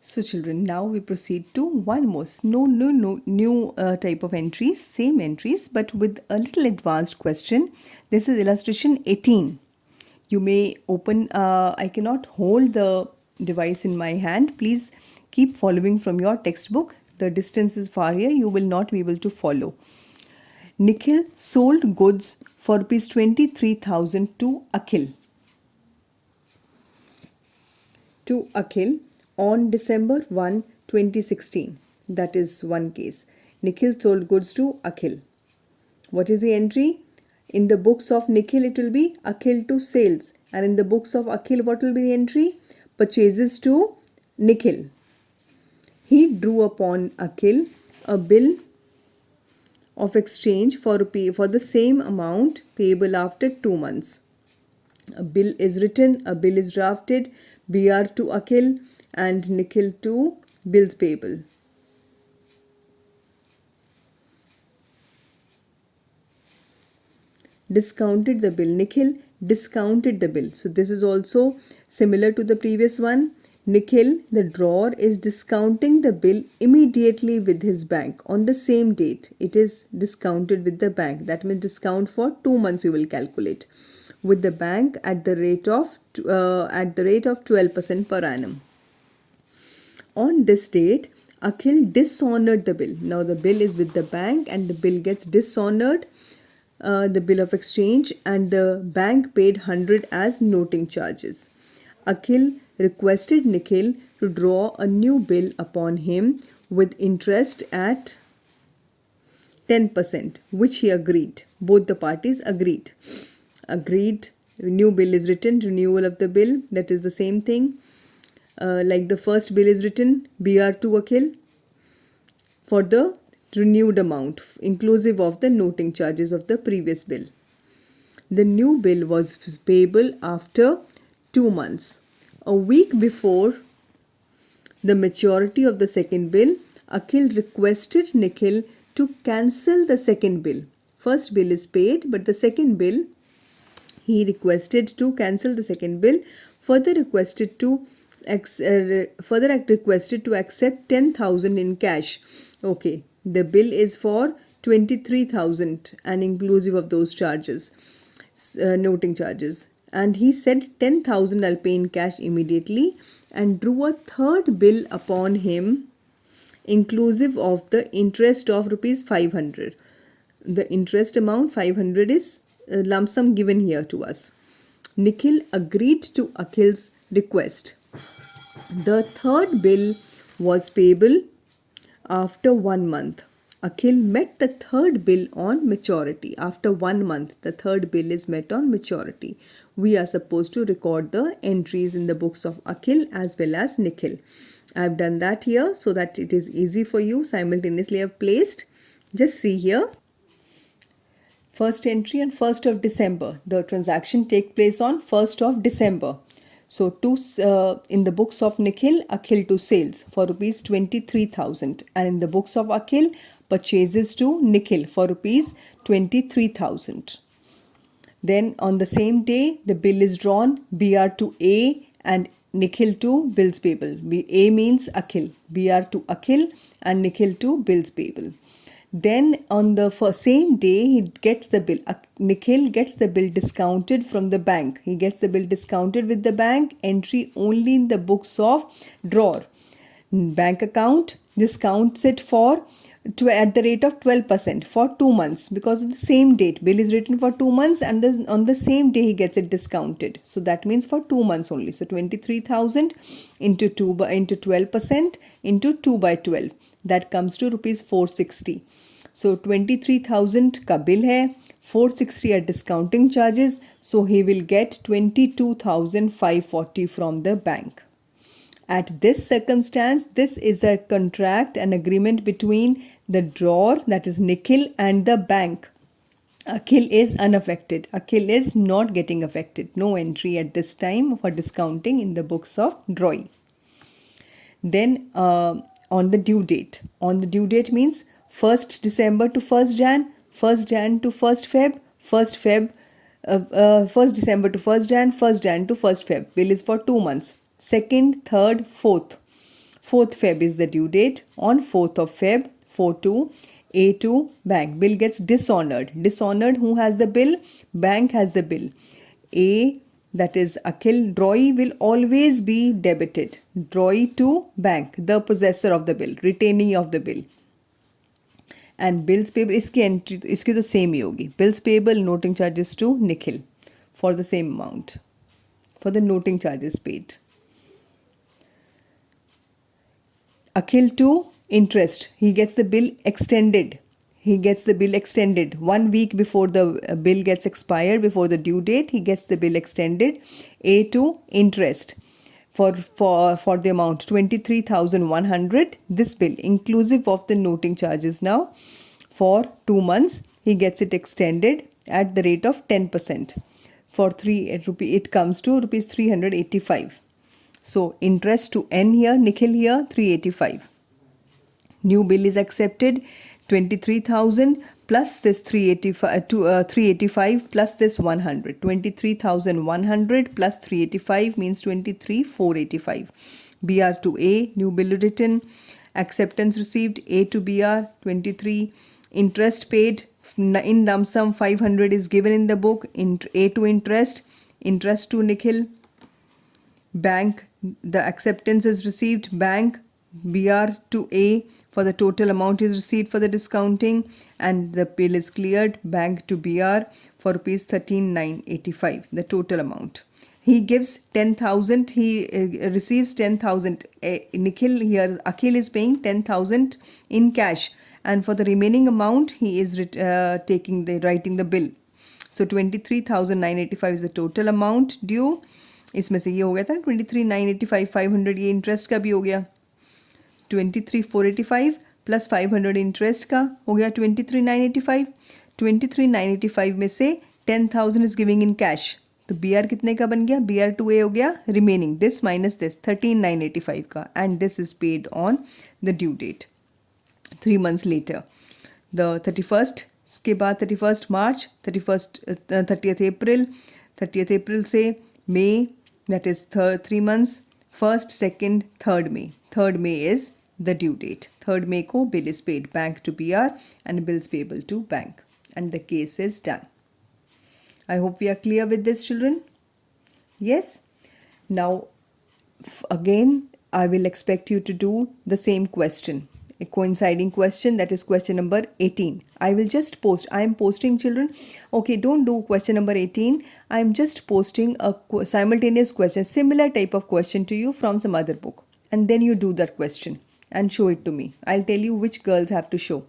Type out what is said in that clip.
So children, now we proceed to one more new type of entries, same entries but with a little advanced question. This is illustration 18. You may open, I cannot hold the device in my hand. Please keep following from your textbook. The distance is far here, you will not be able to follow. Nikhil sold goods for rupees 23,000 to Akhil. On December 1, 2016. That is one case. Nikhil sold goods to Akhil. What is the entry? In the books of Nikhil it will be Akhil to sales, and in the books of Akhil what will be the entry? Purchases to Nikhil. He drew upon Akhil a bill of exchange for the same amount payable after 2 months. A bill is written, a bill is drafted, BR to Akhil and Nikhil to bills payable. Discounted the bill. Nikhil discounted the bill. So this is also similar to the previous one. Nikhil, the drawer, is discounting the bill immediately with his bank on the same date. It is discounted with the bank. That means discount for 2 months you will calculate with the bank at the rate of 12% per annum. On this date, Akhil dishonored the bill. Now the bill is with the bank and the bill gets dishonored, the bill of exchange, and the bank paid 100 as noting charges. Akhil requested Nikhil to draw a new bill upon him with interest at 10%, which he agreed. Both the parties agreed. New bill is written, renewal of the bill, that is the same thing. Like the first bill is written, BR to Akhil for the renewed amount, inclusive of the noting charges of the previous bill. The new bill was payable after 2 months. A week before the maturity of the second bill, Akhil requested Nikhil to cancel the second bill. First bill is paid, but the second bill, he requested to cancel the second bill. Further requested to accept 10,000 in cash. Okay, the bill is for 23,000 and inclusive of those charges, noting charges. And he said 10,000 I'll pay in cash immediately, and drew a third bill upon him inclusive of the interest of rupees 500. The interest amount 500 is a lump sum given here to us. Nikhil agreed to Akhil's request. The third bill was payable after 1 month. Akhil met the third bill on maturity. After 1 month, the third bill is met on maturity. We are supposed to record the entries in the books of Akhil as well as Nikhil. I have done that here so that it is easy for you. Simultaneously I have placed. Just see here. First entry on 1st of December. The transaction take place on 1st of December. So in the books of Nikhil, Akhil to sales for rupees 23,000, and in the books of Akhil, purchases to Nikhil for rupees 23,000. Then on the same day, the bill is drawn, BR to A and Nikhil to bills payable. A means Akhil, BR to Akhil and Nikhil to bills payable. Then on the same day, he gets the bill. Nikhil gets the bill discounted from the bank. He gets the bill discounted with the bank. Entry only in the books of drawer. Bank account discounts it at the rate of 12% for 2 months because of the same date. Bill is written for 2 months and on the same day he gets it discounted. So that means for 2 months only. So 23,000 into 12% into 2 by 12. That comes to rupees 460. So 23,000 का bill है, 460 are discounting charges, so he will get 22,540 from the bank. At this circumstance, this is a contract, an agreement between the drawer, that is Nikhil, and the bank. Akhil is unaffected. Akhil is not getting affected. No entry at this time for discounting in the books of drawing. Then on the due date. On the due date means 1st December to 1st Jan, 1st Jan to 1st Feb, 1st December to 1st Jan, 1st Jan to 1st Feb. Bill is for 2 months. 2nd, 3rd, 4th. 4th Feb is the due date. On 4th of Feb, 4-2, A2, bank. Bill gets dishonored. Dishonored, who has the bill? Bank has the bill. A, that is Akhil, drawee will always be debited. Drawee to bank, the possessor of the bill, retainee of the bill. And bills payable, इसकी entry इसकी तो same ही होगी. Bills payable, noting charges to Nikhil for the same amount, for the noting charges paid. Akhil to interest, he gets the bill extended. He gets the bill extended 1 week before the bill gets expired, before the due date. He gets the bill extended. A to interest for the amount 23,100. This bill inclusive of the noting charges now for 2 months. He gets it extended at the rate of 10%. For 3 rupee, it comes to rupees 385. So interest to N here, Nikhil here, 385. New bill is accepted, 23,000 plus this 385 plus this 100. 23,100 plus 385 means 23,485. BR to A, new bill written, acceptance received, A to BR, 23. Interest paid in lump sum 500 is given in the book. A to interest to Nikhil. Bank, the acceptance is received, bank, BR to A, for the total amount is received for the discounting, and the bill is cleared, bank to BR for rupees 13,985, the total amount. He gives 10,000, he receives 10,000. Nikhil here, Akhil is paying 10,000 in cash, and for the remaining amount he is writing the bill. So 23,985 is the total amount due. इसमें से ये हो गया था 23,985, 500 ये interest का भी हो गया, 23,485 प्लस 500 इंटरेस्ट का हो गया 23,985. 23,985 में से 10,000 इज गिविंग इन कैश, तो बी आर कितने का बन गया? बी आर टू ए हो गया, रिमेनिंग दिस माइनस दिस 13,985 का, and this is paid on the due date 3 months later, the 31st के बाद 31st मार्च, 30th अप्रैल, 30th अप्रैल से May, that is 3 months, 1st, 2nd, 3rd May. 3rd May is the due date. 3rd May ko bill is paid bank to BR and bills payable to bank, and the case is done. I hope we are clear with this, children. Yes. Now again I will expect you to do the same question, a coinciding question, that is question number 18. I will just post, I am posting, children. Okay, don't do question number 18. I am just posting a simultaneous question, similar type of question to you from some other book, and then you do that question and show it to me. I'll tell you which girls have to show.